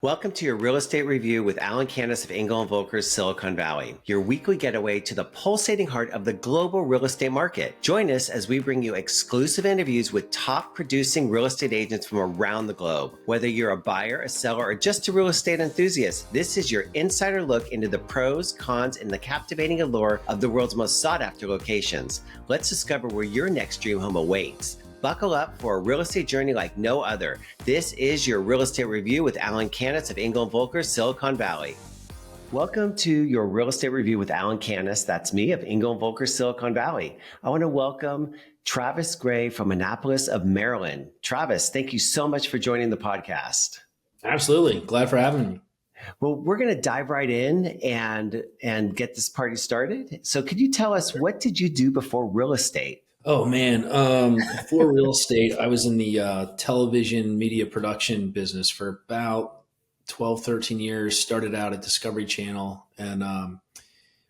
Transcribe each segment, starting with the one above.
Welcome to your Real Estate Review with Alan Canis of Engel & Volker's Silicon Valley, your weekly getaway to the pulsating heart of the global real estate market. Join us as we bring you exclusive interviews with top producing real estate agents from around the globe. Whether you're a buyer, a seller, or just a real estate enthusiast, this is your insider look into the pros, cons, and the captivating allure of the world's most sought-after locations. Let's discover where your next dream home awaits. Buckle up for a real estate journey like no other. This is your Real Estate Review with Alan Canis of Engel & Volker's Silicon Valley. Welcome to your Real Estate Review with Alan Canis. That's me of Engel & Volker's Silicon Valley. I want to welcome Travis Gray from Annapolis of Maryland. Travis, thank you so much for joining the podcast. Absolutely. Glad for having me. Well, we're going to dive right in and get this party started. So could you tell us, what did you do before real estate? Oh, man. Before real estate, I was in the television media production business for about 12, 13 years. Started out at Discovery Channel and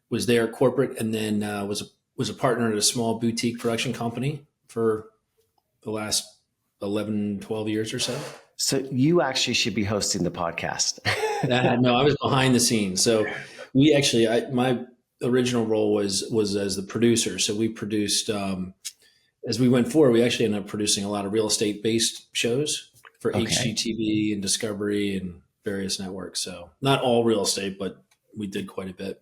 was there at corporate, and then was a partner at a small boutique production company for the last 11, 12 years or so. So you actually should be hosting the podcast. No, I was behind the scenes. So my original role was as the producer. So we produced, as we went forward, we actually ended up producing a lot of real estate based shows for HGTV and Discovery and various networks. So not all real estate, but we did quite a bit.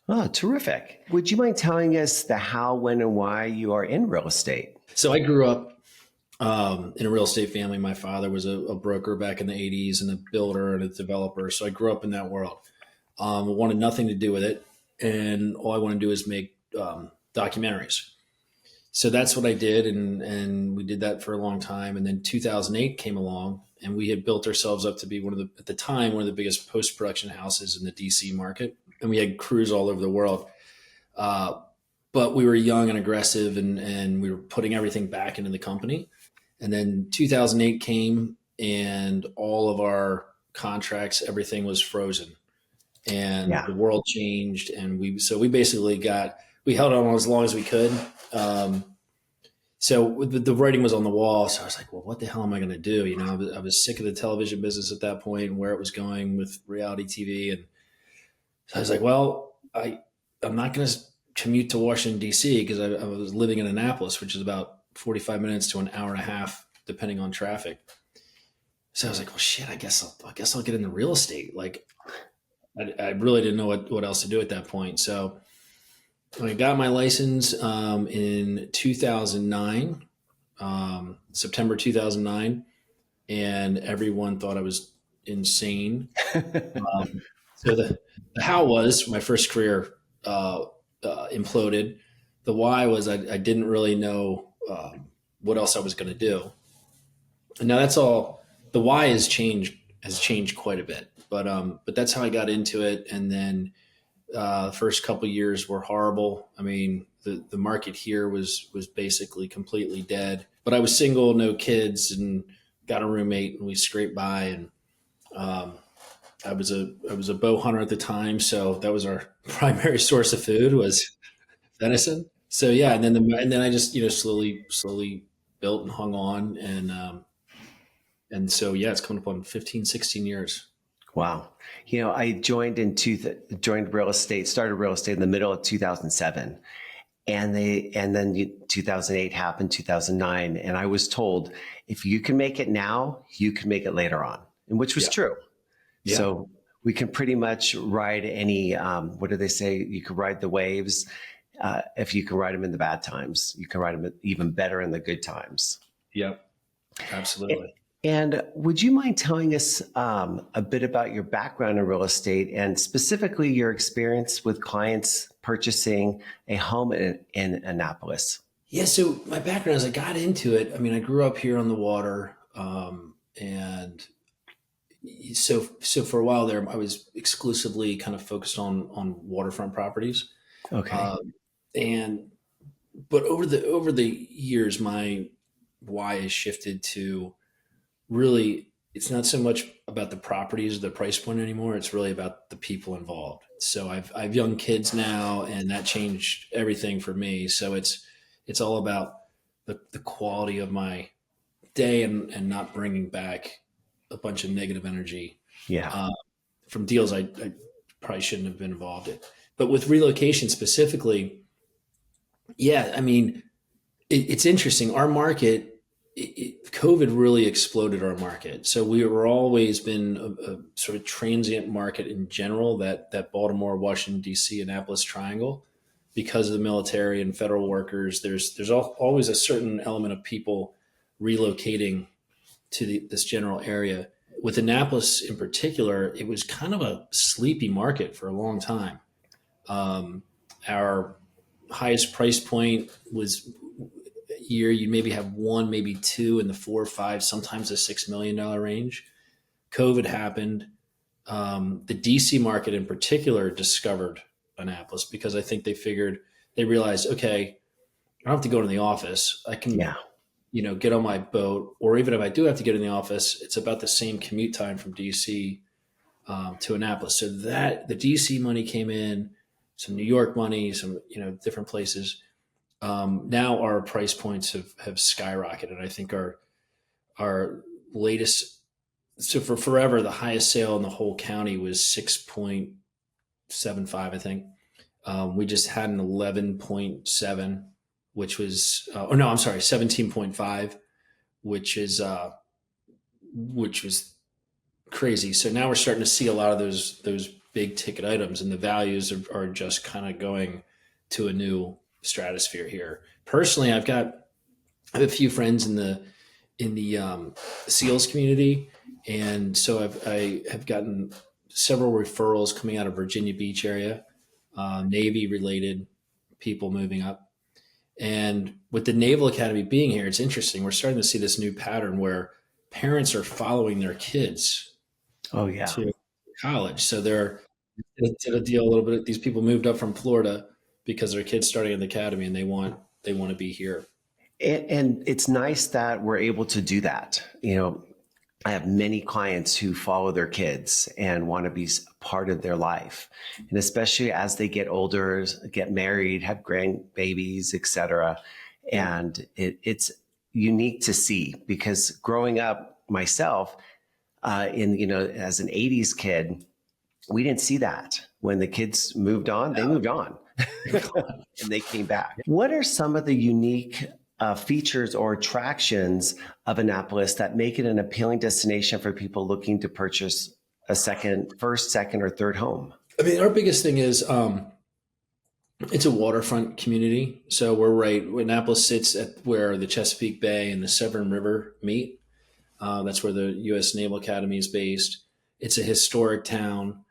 Oh, terrific. Would you mind telling us the how, when, and why you are in real estate? So I grew up in a real estate family. My father was a broker back in the 80s and a builder and a developer. So I grew up in that world. Wanted nothing to do with it. And all I wanted to do is make documentaries. So that's what I did. And we did that for a long time. And then 2008 came along, and we had built ourselves up to be at the time, one of the biggest post-production houses in the DC market. And we had crews all over the world. But we were young and aggressive, and we were putting everything back into the company. And then 2008 came, and all of our contracts, everything was frozen. And the world changed, and we basically held on as long as we could. So the writing was on the wall. So I was like, well, what the hell am I going to do? You know, I was sick of the television business at that point and where it was going with reality TV. And so I was like, well, I'm not going to commute to Washington, D.C. because I was living in Annapolis, which is about 45 minutes to an hour and a half, depending on traffic. So I was like, well, shit, I guess I'll get into real estate. Like, I really didn't know what else to do at that point. So I got my license in 2009, September 2009, and everyone thought I was insane. So the how was my first career imploded. The why was I didn't really know what else I was going to do. And now that's all. The why has changed quite a bit. But that's how I got into it. And then the first couple of years were horrible. I mean, the market here was basically completely dead. But I was single, no kids, and got a roommate, and we scraped by. And I was a bow hunter at the time, so that was our primary source of food was venison. So yeah, and then I just slowly built and hung on, and so yeah, it's coming up on 15, 16 years. Wow. You know, I started real estate in the middle of 2007. And then 2008 happened, 2009. And I was told, if you can make it now, you can make it later on, and which was true. Yeah. So we can pretty much ride any, what do they say? You can ride the waves. If you can ride them in the bad times, you can ride them even better in the good times. Yep. Absolutely. And would you mind telling us a bit about your background in real estate and specifically your experience with clients purchasing a home in Annapolis? Yeah, so my background, as I got into it, I mean, I grew up here on the water. And so for a while there, I was exclusively kind of focused on waterfront properties. Okay. But over the years, my why has shifted to really, it's not so much about the properties or the price point anymore. It's really about the people involved. So I've young kids now, and that changed everything for me. So it's all about the quality of my day and not bringing back a bunch of negative energy Yeah. from deals I probably shouldn't have been involved in. But with relocation specifically, yeah, I mean, it's interesting. Our market, COVID really exploded our market. So we were always been a sort of transient market in general. That Baltimore, Washington D.C., Annapolis triangle, because of the military and federal workers. There's always a certain element of people relocating to this general area. With Annapolis in particular, it was kind of a sleepy market for a long time. Our highest price point was year you maybe have one, maybe two in the 4 or 5, sometimes a $6 million range. COVID happened. The DC market in particular discovered Annapolis because I think they realized, okay, I don't have to go to the office. I can, Yeah. get on my boat, or even if I do have to get in the office, it's about the same commute time from DC to Annapolis. So that the DC money came in, some New York money, some different places. Now our price points have skyrocketed. I think our latest, so for forever, the highest sale in the whole county was 6.75, I think. We just had an 11.7, which was, oh no, I'm sorry, 17.5, which was crazy. So now we're starting to see a lot of those big ticket items, and the values are just kind of going to a new stratosphere here. Personally, I have a few friends in the SEALs community, and so I have gotten several referrals coming out of Virginia Beach area, Navy related people moving up. And with the Naval Academy being here, it's interesting. We're starting to see this new pattern where parents are following their kids Oh, yeah. to college. So they're to the deal a little bit. These people moved up from Florida because their kids starting at the academy, and they want to be here. And it's nice that we're able to do that. I have many clients who follow their kids and want to be part of their life. And especially as they get older, get married, have grandbabies, etc. And it's unique to see, because growing up myself, as an 80s kid, we didn't see that. When the kids moved on, they moved on and they came back. What are some of the unique features or attractions of Annapolis that make it an appealing destination for people looking to purchase a first, second, or third home? I mean, our biggest thing is it's a waterfront community. So Annapolis sits at where the Chesapeake Bay and the Severn River meet. That's where the U.S. Naval Academy is based. It's a historic town.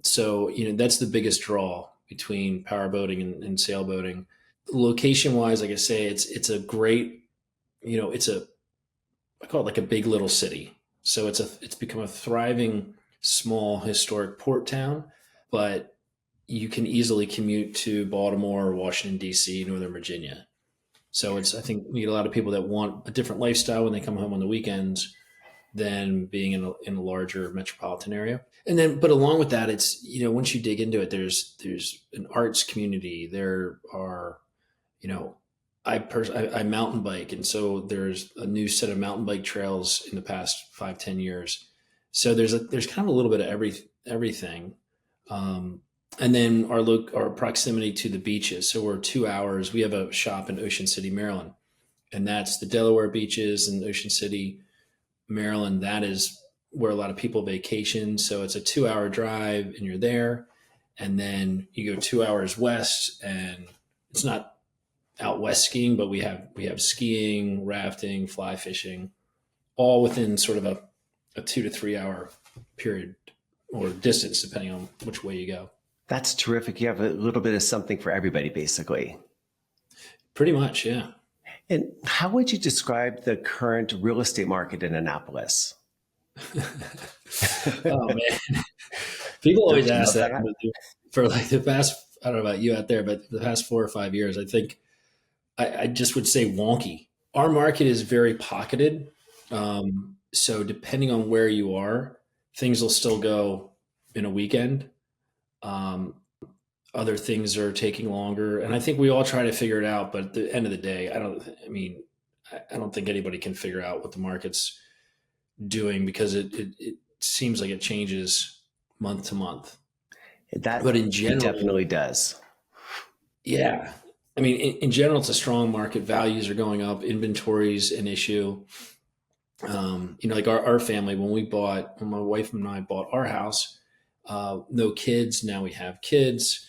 So that's the biggest draw between powerboating and sailboating. Location wise, like I say, it's a great, I call it like a big little city. So it's become a thriving small historic port town, but you can easily commute to Baltimore or Washington D.C., Northern Virginia. So I think we get a lot of people that want a different lifestyle when they come home on the weekends than being in a larger metropolitan area. And then, but along with that, it's, once you dig into it, there's an arts community. There are, I mountain bike. And so there's a new set of mountain bike trails in the past 5-10 years. So there's kind of a little bit of everything. And then our proximity to the beaches. So we're 2 hours. We have a shop in Ocean City, Maryland, and that's the Delaware beaches in Ocean City, Maryland. That is where a lot of people vacation. So it's a 2-hour drive and you're there. And then you go 2 hours west, and it's not out west skiing, but we have skiing, rafting, fly fishing, all within sort of a 2 to 3 hour period or distance, depending on which way you go. That's terrific. You have a little bit of something for everybody, basically. Pretty much, yeah. And how would you describe the current real estate market in Annapolis? Oh man, people always ask that for like the past, I don't know about you out there, but the past 4 or 5 years, I think I just would say wonky. Our market is very pocketed. So depending on where you are, things will still go in a weekend. Other things are taking longer, and I think we all try to figure it out. But at the end of the day, I don't think anybody can figure out what the market's doing, because seems like it changes month to month. That But in it general, definitely does. yeah. I mean, in general, it's a strong market. Values are going up. Inventory's an issue. Like our family, when my wife and I bought our house, no kids. Now we have kids,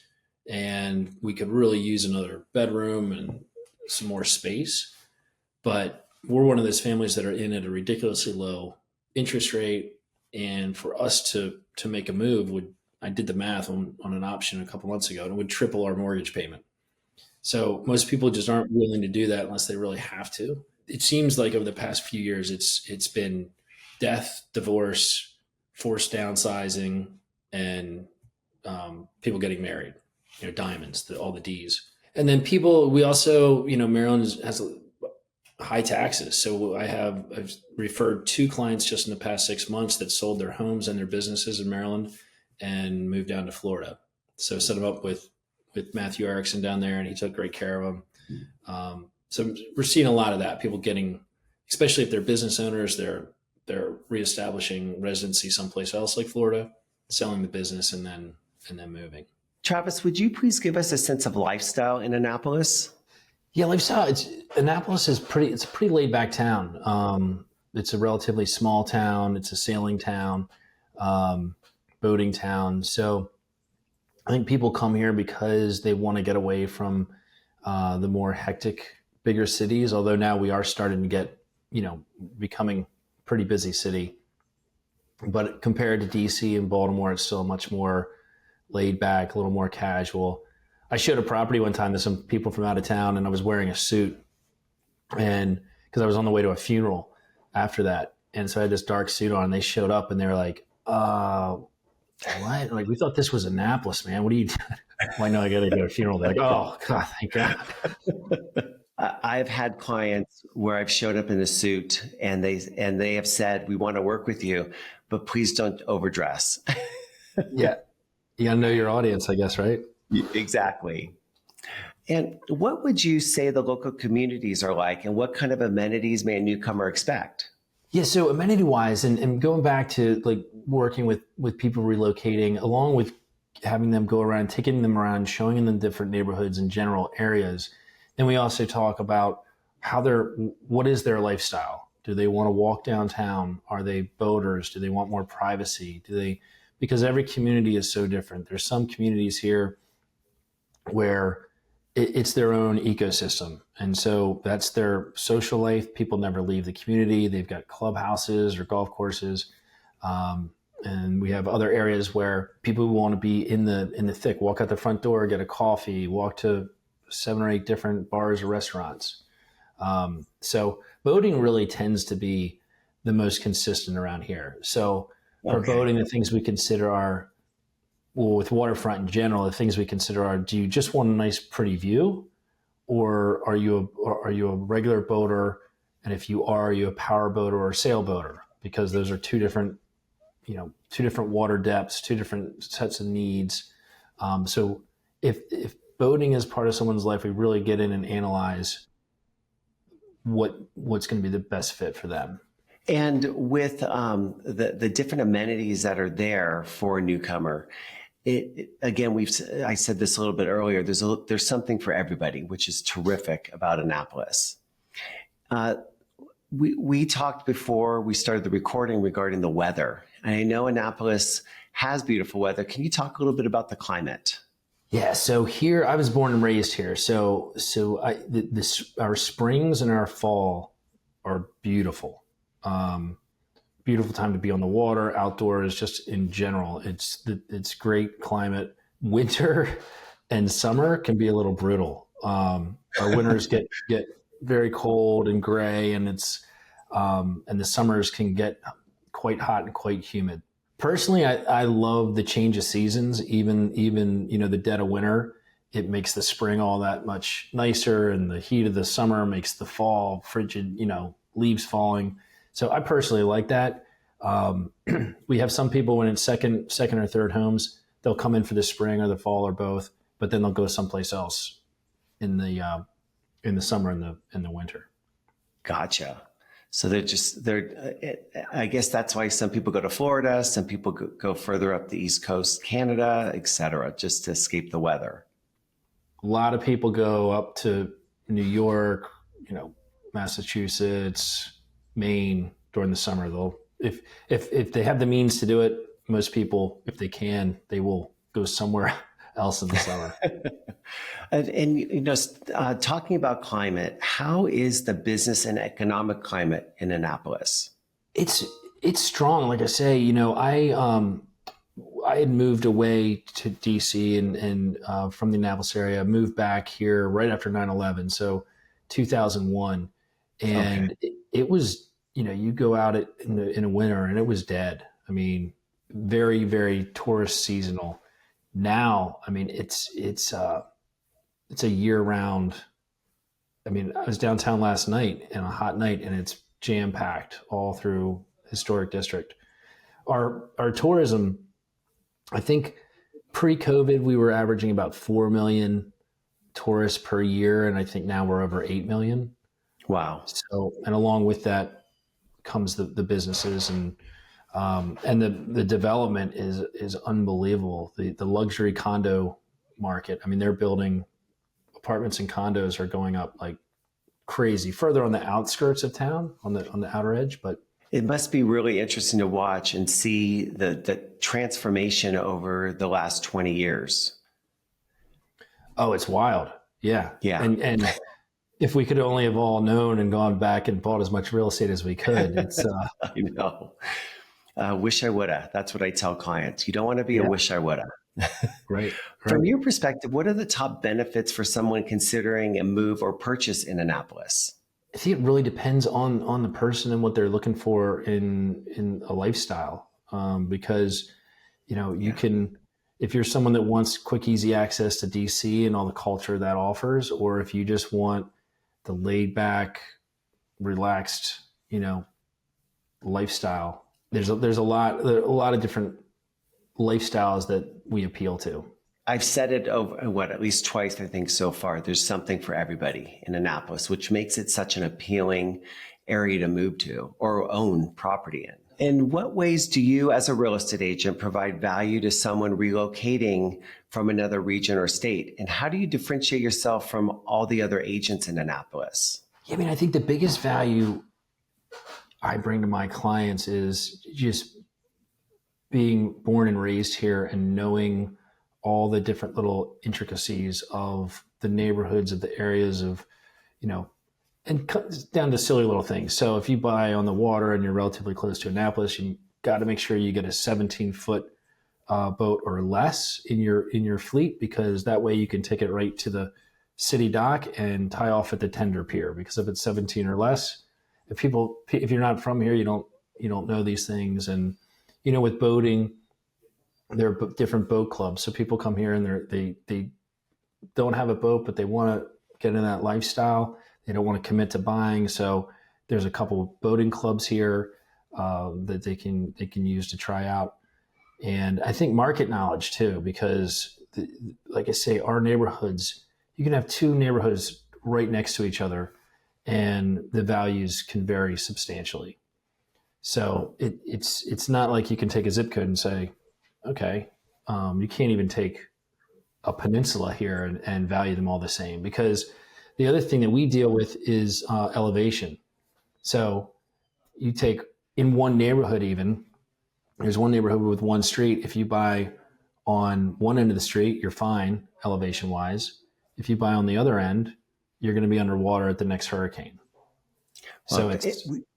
and we could really use another bedroom and some more space. But we're one of those families that are in at a ridiculously low interest rate, and for us to make a move would I did the math on an option a couple months ago, and it would triple our mortgage payment. So most people just aren't willing to do that unless they really have to. It seems like over the past few years, it's been death, divorce, forced downsizing, and people getting married. Diamonds, all the D's, and then people. We also, Maryland has high taxes. So I've referred two clients just in the past 6 months that sold their homes and their businesses in Maryland and moved down to Florida. So set them up with Matthew Erickson down there, and he took great care of them. So we're seeing a lot of that. People getting, especially if they're business owners, they're reestablishing residency someplace else like Florida, selling the business, and then moving. Travis, would you please give us a sense of lifestyle in Annapolis? Yeah, lifestyle. Annapolis is it's a pretty laid back town. It's a relatively small town. It's a sailing town, boating town. So I think people come here because they want to get away from the more hectic, bigger cities. Although now we are starting to get, becoming a pretty busy city. But compared to DC and Baltimore, it's still much more laid back, a little more casual. I showed a property one time to some people from out of town, and I was wearing a suit, and because I was on the way to a funeral after that, and so I had this dark suit on. And they showed up, and they were like, "What? Like, we thought this was Annapolis, man. What are you doing?" Well, I know I got to go to a funeral. They're like, "Oh God, thank God." I've had clients where I've showed up in a suit, and they have said, "We want to work with you, but please don't overdress." Yeah, you got to know your audience, I guess, right? Exactly. And what would you say the local communities are like, and what kind of amenities may a newcomer expect? Yeah, so amenity wise, and going back to like working with people relocating, along with having them go around, taking them around, showing them different neighborhoods and general areas, then we also talk about what is their lifestyle? Do they want to walk downtown? Are they boaters? Do they want more privacy? Because every community is so different. There's some communities here where it's their own ecosystem. And so that's their social life. People never leave the community. They've got clubhouses or golf courses. And we have other areas where people want to be in the thick, walk out the front door, get a coffee, walk to 7 or 8 different bars or restaurants. So boating really tends to be the most consistent around here. So for boating, the things we consider are, well, with waterfront in general, the things we consider are: do you just want a nice, pretty view, or are you a regular boater? And if you are you a power boater or a sailboater? Because those are two different water depths, two different sets of needs. So if boating is part of someone's life, we really get in and analyze what's going to be the best fit for them. And with the different amenities that are there for a newcomer, I said this a little bit earlier. There's something for everybody, which is terrific about Annapolis. We talked before we started the recording regarding the weather, and I know Annapolis has beautiful weather. Can you talk a little bit about the climate? Yeah. So here, I was born and raised here. So our springs and our fall are beautiful. Beautiful time to be on the water, outdoors, just in general. It's great climate. Winter and summer can be a little brutal. Our winters get very cold and gray, and and the summers can get quite hot and quite humid. Personally, I love the change of seasons. Even the dead of winter, it makes the spring all that much nicer, and the heat of the summer makes the fall frigid. Leaves falling. So I personally like that. We have some people when it's second or third homes, they'll come in for the spring or the fall or both, but then they'll go someplace else in the summer and the winter. Gotcha. So I guess that's why some people go to Florida, some people go further up the East Coast, Canada, et cetera, just to escape the weather. A lot of people go up to New York, Massachusetts, Maine during the summer. They'll if they have the means to do it, most people, if they can, they will go somewhere else in the summer. Talking about climate, how is the business and economic climate in Annapolis? It's strong. Like I say, I had moved away to DC and from the Annapolis area, moved back here right after 9/11, so 2001, and Okay. it was, you go out in a winter and it was dead. I mean, very, very tourist seasonal. Now, I mean, it's a year round. I mean, I was downtown last night and a hot night, and it's jam packed all through historic district. Our tourism, I think pre-COVID we were averaging about 4 million tourists per year, and I think now we're over 8 million. Wow. So, and along with that comes the businesses and the development is unbelievable. The luxury condo market. I mean, they're building apartments and condos are going up like crazy. Further on the outskirts of town, on the outer edge, but It must be really interesting to watch and see the transformation over the last 20 years. oh, it's wild. Yeah, Yeah. and if we could only have all known and gone back and bought as much real estate as we could, it's I know. Wish I woulda. That's what I tell clients. You don't want to be a yeah, wish I woulda. right, From right. your perspective, what are the top benefits for someone considering a move or purchase in Annapolis? I think it really depends on the person and what they're looking for in a lifestyle. Because you Yeah. can, if you're someone that wants quick, easy access to DC and all the culture that offers, or if you just want the laid back, relaxed, lifestyle. There's a lot of different lifestyles that we appeal to. I've said it over at least twice, I think, so far. There's something for everybody in Annapolis, which makes it such an appealing area to move to or own property in. In what ways do you, as a real estate agent, provide value to someone relocating from another region or state? And how do you differentiate yourself from all the other agents in Annapolis? Yeah, I mean, I think the biggest value I bring to my clients is just being born and raised here and knowing all the different little intricacies of the neighborhoods of the areas of, you know, and down to silly little things. So if you buy on the water and you're relatively close to Annapolis, you got to make sure you get a 17-foot boat or less in your fleet, because that way you can take it right to the city dock and tie off at the tender pier. Because if it's 17 or less, if you're not from here, you don't know these things. And with boating, there are different boat clubs. So people come here and they don't have a boat, but they want to get in that lifestyle. They don't want to commit to buying. So there's a couple of boating clubs here that they can use to try out. And I think market knowledge too, because like I say, our neighborhoods, you can have two neighborhoods right next to each other and the values can vary substantially. So it's not like you can take a zip code and say, okay, you can't even take a peninsula here and value them all the same, because the other thing that we deal with is elevation. So you take in one neighborhood, even there's one neighborhood with one street. If you buy on one end of the street, you're fine elevation wise. If you buy on the other end, you're going to be underwater at the next hurricane. So Well,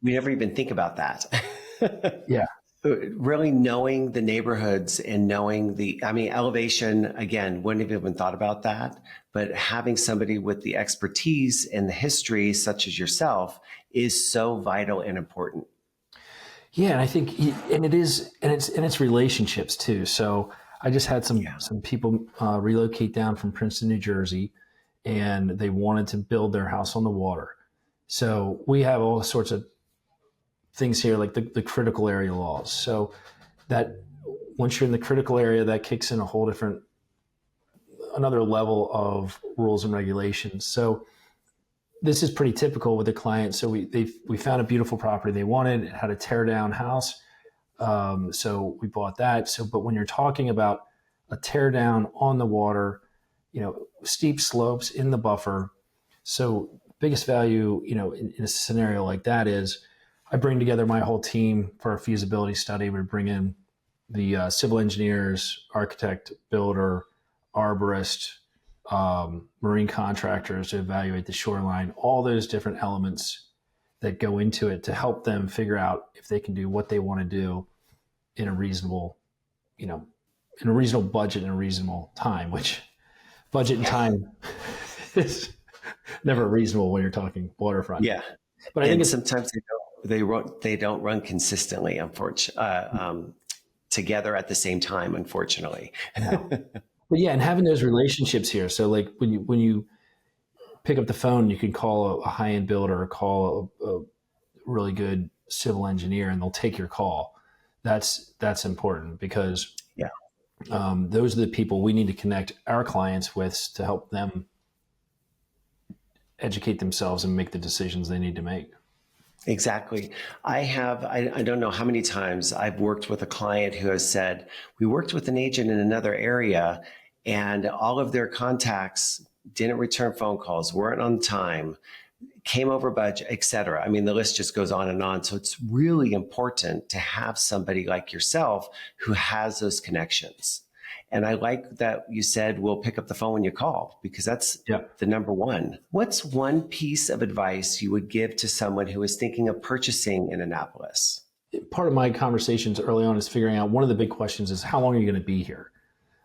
we never even think about that. yeah, Really knowing the neighborhoods and knowing elevation, again, wouldn't have even thought about that. But having somebody with the expertise and the history, such as yourself, is so vital and important. yeah, and I think, and it is, and it's relationships too. So I just had some Yeah. some people relocate down from Princeton, New Jersey, and they wanted to build their house on the water. So we have all sorts of things here, like the critical area laws. So that once you're in the critical area, that kicks in a whole another level of rules and regulations. So this is pretty typical with the client. So we found a beautiful property they wanted. It had a tear down house. So we bought that. So, but when you're talking about a tear down on the water, steep slopes in the buffer. So biggest value, in a scenario like that is I bring together my whole team for a feasibility study. We bring in the civil engineers, architect, builder, arborist, marine contractors to evaluate the shoreline, all those different elements that go into it to help them figure out if they can do what they want to do in a reasonable, in a reasonable budget and a reasonable time, which budget and time is never reasonable when you're talking waterfront. Yeah. But I think it's sometimes they don't run consistently, unfortunately, together at the same time, unfortunately. but yeah, and having those relationships here. So like when you pick up the phone, you can call a high-end builder or call a really good civil engineer and they'll take your call. That's important because those are the people we need to connect our clients with to help them educate themselves and make the decisions they need to make. Exactly. I don't know how many times I've worked with a client who has said, we worked with an agent in another area and all of their contacts didn't return phone calls, weren't on time, came over budget, et cetera. I mean, the list just goes on and on. So it's really important to have somebody like yourself who has those connections. And I like that you said, we'll pick up the phone when you call, because that's the number one. What's one piece of advice you would give to someone who is thinking of purchasing in Annapolis? Part of my conversations early on is figuring out, one of the big questions is, how long are you going to be here?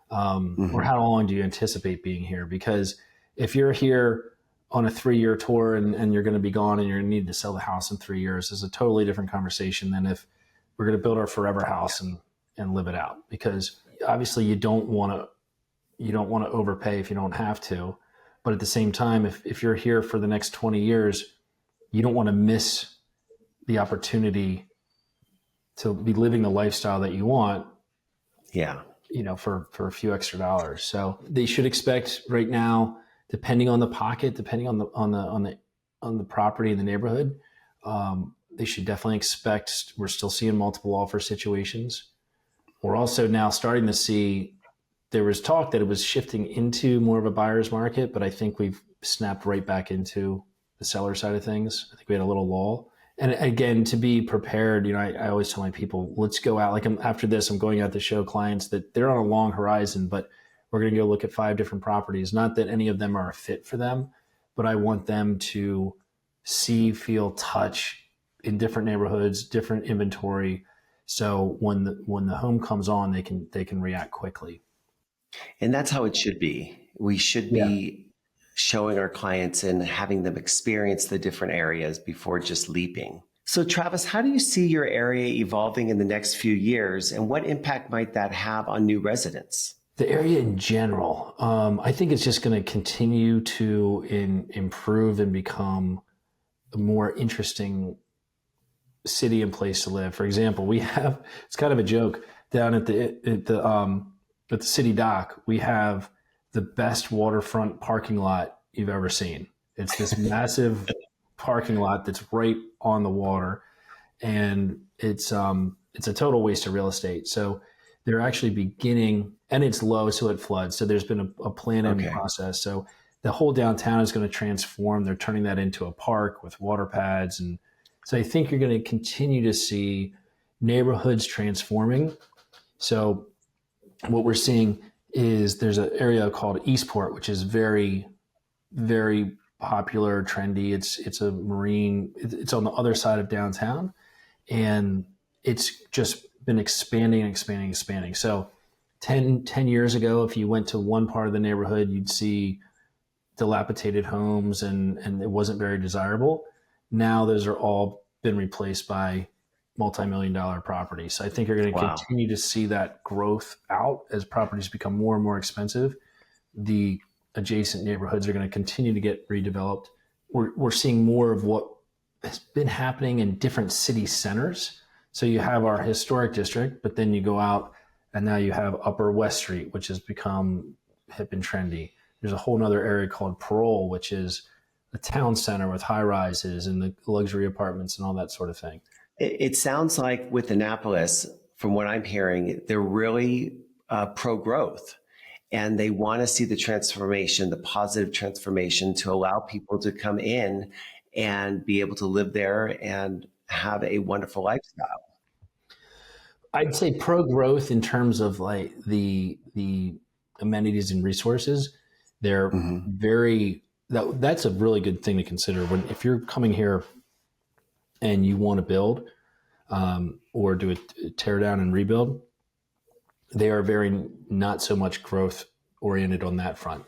Or how long do you anticipate being here? Because if you're here on a 3-year tour and you're going to be gone and you're going to need to sell the house in 3 years, is a totally different conversation than if we're going to build our forever house and live it out. Because obviously you don't want to overpay if you don't have to, but at the same time, if you're here for the next 20 years, you don't want to miss the opportunity to be living the lifestyle that you want. Yeah. For a few extra dollars. So they should expect right now, depending on the pocket, depending on the property in the neighborhood, they should definitely expect. We're still seeing multiple offer situations. We're also now starting to see, there was talk that it was shifting into more of a buyer's market, but I think we've snapped right back into the seller side of things. I think we had a little lull. And again, to be prepared, I always tell my people, let's go out. Like after this, I'm going out to show clients that they're on a long horizon, but we're going to go look at 5 different properties. Not that any of them are a fit for them, but I want them to see, feel, touch in different neighborhoods, different inventory. So when the home comes on, they can react quickly. And that's how it should be. We should be showing our clients and having them experience the different areas before just leaping. So Travis, how do you see your area evolving in the next few years, and what impact might that have on new residents? The area in general, I think it's just going to continue to improve and become a more interesting city and place to live. For example, we have, it's kind of a joke, down at the city dock, we have the best waterfront parking lot you've ever seen. It's this massive parking lot that's right on the water, and it's a total waste of real estate. So they're actually beginning, and it's low, so it floods. So there's been a planning process. So the whole downtown is going to transform. They're turning that into a park with water pads. And so I think you're going to continue to see neighborhoods transforming. So what we're seeing is there's an area called Eastport, which is very, very popular, trendy. It's a marine, it's on the other side of downtown, and it's just been expanding. So 10 years ago, if you went to one part of the neighborhood, you'd see dilapidated homes and it wasn't very desirable. Now those are all been replaced by multi-million-dollar properties. So I think you're going to continue to see that growth out as properties become more and more expensive. The adjacent neighborhoods are going to continue to get redeveloped. We're seeing more of what has been happening in different city centers. So you have our historic district, but then you go out and now you have Upper West Street, which has become hip and trendy. There's a whole nother area called Parole, which is a town center with high rises and the luxury apartments and all that sort of thing. It sounds like with Annapolis, from what I'm hearing, they're really pro growth and they want to see the transformation, the positive transformation to allow people to come in and be able to live there and have a wonderful lifestyle. I'd say pro growth in terms of like the amenities and resources. They're Hmm. that's a really good thing to consider when if you're coming here and you want to build or do a tear down and rebuild. They are very not so much growth oriented on that front.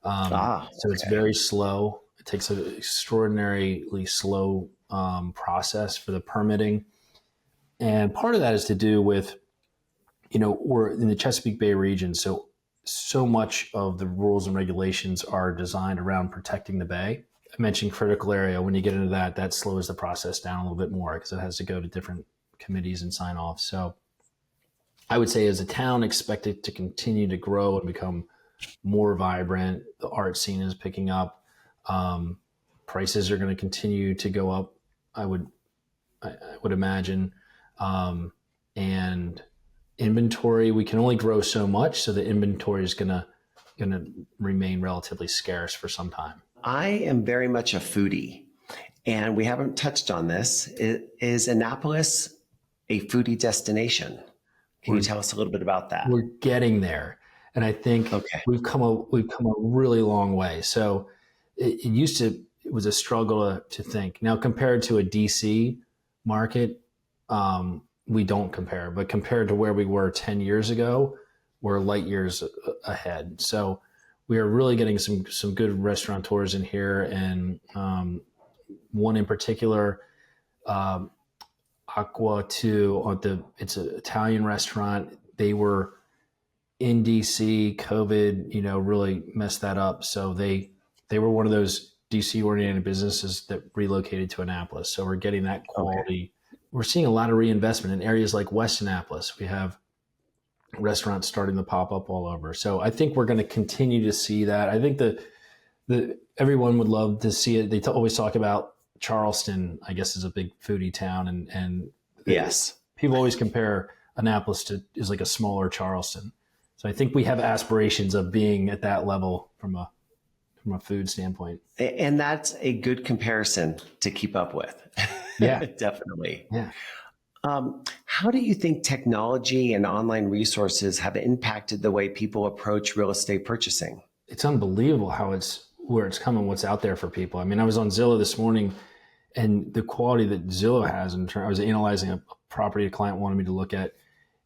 Ah, So it's okay. very slow. It takes an extraordinarily slow process for the permitting. And part of that is to do with, we're in the Chesapeake Bay region. So much of the rules and regulations are designed around protecting the bay. I mentioned critical area. When you get into that, that slows the process down a little bit more because it has to go to different committees and sign off. So I would say as a town, expect it to continue to grow and become more vibrant. The art scene is picking up. Um, Prices are going to continue to go up. I would I would imagine, and inventory we can only grow so much, so the inventory is going to remain relatively scarce for some time. I am very much a foodie, and we haven't touched on this. Is Annapolis a foodie destination? Can you We're tell us a little bit about that? we're getting there, and I think Okay. we've come a really long way. So it was a struggle to think. Now compared to a DC market, we don't compare, but compared to where we were 10 years ago, we're light years ahead. So we are really getting some good restaurateurs in here, and one in particular, um, Aqua Two, it's an Italian restaurant. They were in DC. COVID, really messed that up. So they were one of those DC oriented businesses that relocated to Annapolis. So we're getting that Okay. quality. We're seeing a lot of reinvestment in areas like West Annapolis. We have restaurants starting to pop up all over. So I think we're going to continue to see that. I think the everyone would love to see it. They always talk about Charleston, I guess, is a big foodie town, and Yes. people always compare Annapolis to is like a smaller Charleston. So I think we have aspirations of being at that level from a food standpoint. And that's a good comparison to keep up with. Yeah, Definitely. yeah. How do you think technology and online resources have impacted the way people approach real estate purchasing? It's unbelievable how it's where it's coming, what's out there for people. I mean, I was on Zillow this morning, and the quality that Zillow has. I was analyzing a property a client wanted me to look at,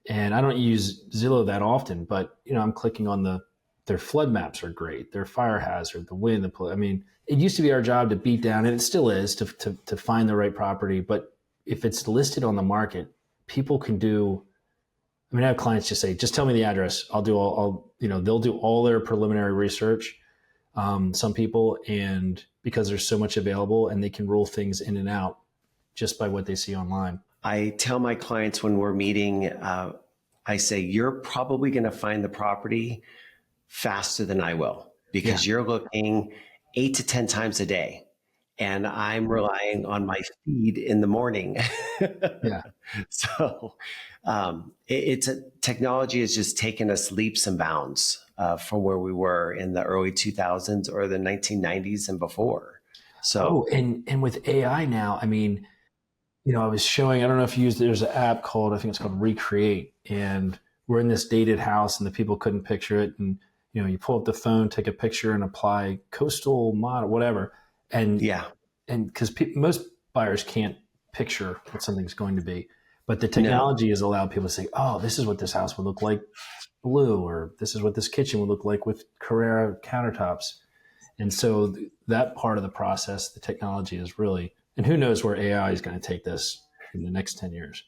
and I don't use Zillow that often, but I'm clicking on their flood maps are great, their fire hazard, the wind, I mean, it used to be our job to beat down, and it still is to find the right property. But if it's listed on the market, people can do. I mean, I have clients just say, just tell me the address. They'll do all their preliminary research. Some people, and because there's so much available, and they can roll things in and out just by what they see online. I tell my clients when we're meeting, I say, you're probably going to find the property faster than I will Yeah, because you're looking 8 to 10 times a day. And I'm relying on my feed in the morning. yeah. So it's technology has just taken us leaps and bounds from where we were in the early 2000s or the 1990s and before. Oh, So and with AI now, I mean, I was showing. I don't know if you used. There's an app called, I think it's called Recreate, and we're in this dated house, and the people couldn't picture it, and you pull up the phone, take a picture, and apply coastal model, whatever, and yeah, and because most buyers can't picture what something's going to be, but the no, technology has allowed people to say, oh, this is what this house would look like blue, or this is what this kitchen would look like with Carrera countertops. And so that part of the process, the technology is really, and who knows where AI is going to take this in the next 10 years.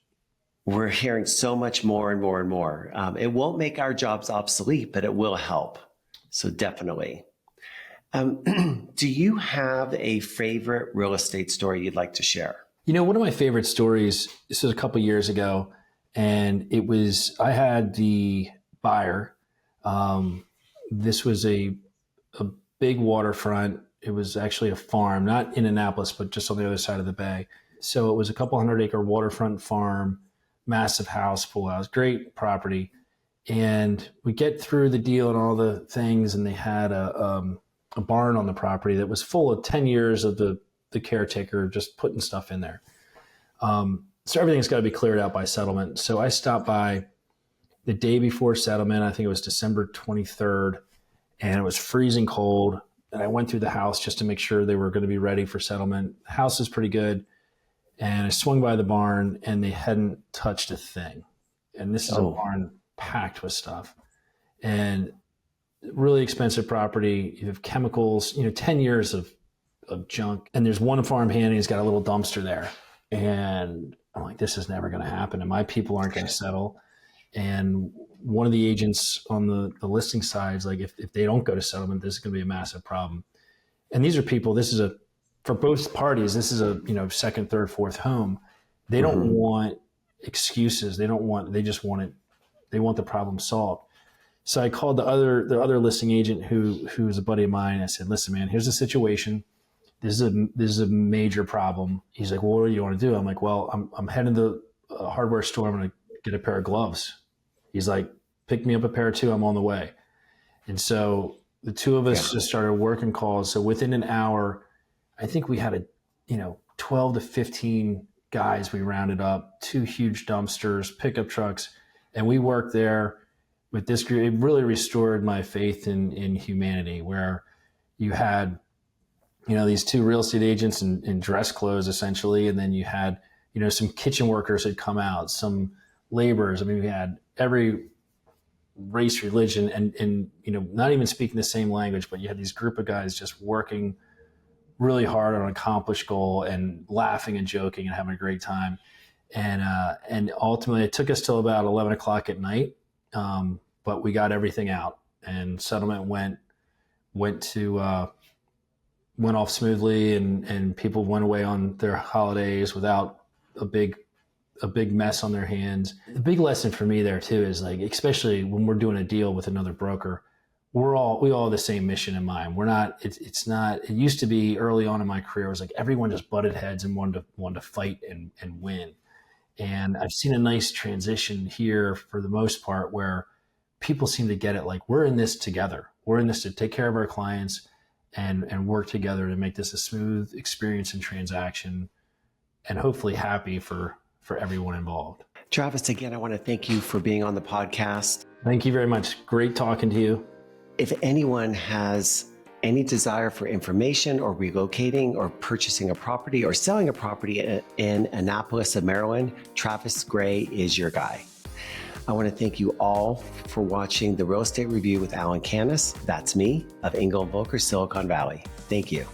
we're hearing so much more and more and more. It won't make our jobs obsolete, but it will help. So definitely. Do you have a favorite real estate story you'd like to share? One of my favorite stories, this was a couple years ago, and I had the buyer. This was a big waterfront. It was actually a farm, not in Annapolis, but just on the other side of the bay. So it was a couple 100-acre waterfront farm, massive house, pool house, great property. And we get through the deal and all the things, and they had a barn on the property that was full of 10 years of the caretaker just putting stuff in there. So everything's got to be cleared out by settlement. So I stopped by the day before settlement. I think it was December 23rd, and it was freezing cold. And I went through the house just to make sure they were going to be ready for settlement. The house is pretty good. And I swung by the barn, and they hadn't touched a thing. And this is a barn packed with stuff. And really expensive property. You have chemicals, 10 years of junk. And there's one farm hand, and he's got a little dumpster there. And I'm like, this is never going to happen. And my people aren't going to settle. And one of the agents on the listing side is like, if they don't go to settlement, this is going to be a massive problem. And these are people, for both parties, this is a, second, third, fourth home. They don't want excuses. They want the problem solved. So I called the other listing agent who's a buddy of mine. I said, listen, man, here's the situation. This is a major problem. He's like, well, what do you want to do? I'm like, well, I'm heading to a hardware store. I'm going to get a pair of gloves. He's like, pick me up a pair too. I'm on the way. And so the two of us just started working calls. So within an hour, I think we had 12 to 15 guys we rounded up, 2 huge dumpsters, pickup trucks. And we worked there with this group. It really restored my faith in humanity, where you had, these 2 real estate agents in dress clothes, essentially. And then you had, some kitchen workers had come out, some laborers. I mean, we had every race, religion, and not even speaking the same language, but you had these group of guys just working really hard on an accomplished goal and laughing and joking and having a great time. And ultimately it took us till about 11 o'clock at night. But we got everything out, and settlement went off smoothly, and people went away on their holidays without a big mess on their hands. The big lesson for me there too is, like, especially when we're doing a deal with another broker, we all have the same mission in mind. We're not, it's not, it used to be early on in my career, it was like everyone just butted heads and wanted to fight and win. And I've seen a nice transition here for the most part, where people seem to get it. Like, we're in this together. We're in this to take care of our clients and work together to make this a smooth experience and transaction, and hopefully happy for everyone involved. Travis, again, I want to thank you for being on the podcast. Thank you very much. Great talking to you. If anyone has any desire for information or relocating or purchasing a property or selling a property in Annapolis, Maryland, Travis Gray is your guy. I want to thank you all for watching the Real Estate Review with Alan Canis. That's me, of Engel & Volker, Silicon Valley. Thank you.